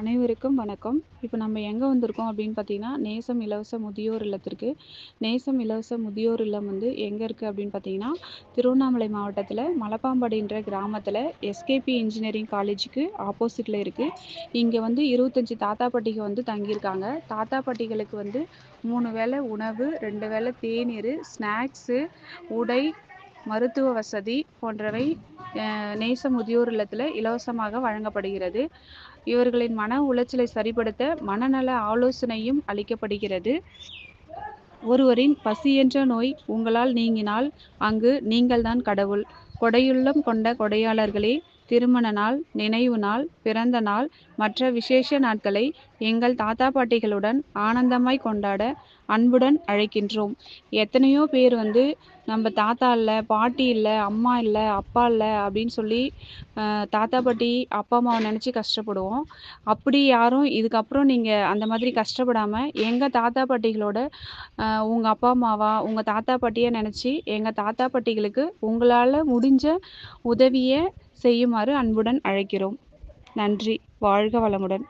அனைவருக்கும் வணக்கம். இப்போ நம்ம எங்கே வந்திருக்கோம் அப்படின்னு பார்த்தீங்கன்னா, நேசம் இலவச முதியோர் இல்லத்திற்கு. நேசம் இலவச முதியோர் இல்லம் வந்து எங்கே இருக்குது அப்படின்னு பார்த்தீங்கன்னா, திருவண்ணாமலை மாவட்டத்தில் மலப்பாம்படின்ற கிராமத்தில் எஸ்கேபி இன்ஜினியரிங் காலேஜுக்கு ஆப்போசிட்டில் இருக்குது. இங்கே வந்து 25 தாத்தா பாட்டிகள் வந்து தங்கியிருக்காங்க. தாத்தா பாட்டிகளுக்கு வந்து 3 வேளை உணவு, 2 வேளை தேநீர், ஸ்நாக்ஸு, உடை, மருத்துவ வசதி போன்றவை நேச முதியோர் இல்லத்தில் இலவசமாக வழங்கப்படுகிறது. இவர்களின் மன உளைச்சலை சரிப்படுத்த மனநல ஆலோசனையும் அளிக்கப்படுகிறது. ஒருவரின் பசி என்ற நோய் உங்களால் நீங்கினால் அங்கு நீங்கள்தான் கடவுள். கொடையுள்ளம் கொண்ட கொடையாளர்களே, திருமண நாள், நினைவு நாள், பிறந்த நாள், மற்ற விசேஷ நாட்களை எங்கள் தாத்தா பாட்டிகளுடன் ஆனந்தமாய் கொண்டாட அன்புடன் அழைக்கின்றோம். எத்தனையோ பேர் வந்து நம்ம தாத்தா இல்லை, பாட்டி இல்லை, அம்மா இல்லை, அப்பா இல்லை அப்படின்னு சொல்லி தாத்தா பாட்டி அப்பா அம்மாவை நினச்சி கஷ்டப்படுவோம். அப்படி யாரும் இதுக்கப்புறம் நீங்கள் அந்த மாதிரி கஷ்டப்படாமல் எங்கள் தாத்தா பாட்டிகளோட உங்கள் அப்பா அம்மாவா உங்கள் தாத்தா பாட்டியை நினச்சி எங்கள் தாத்தா பாட்டிகளுக்கு உங்களால் முடிஞ்ச உதவியை செய்யுமாறு அன்புடன் அழைக்கிறோம். நன்றி. வாழ்க வளமுடன்.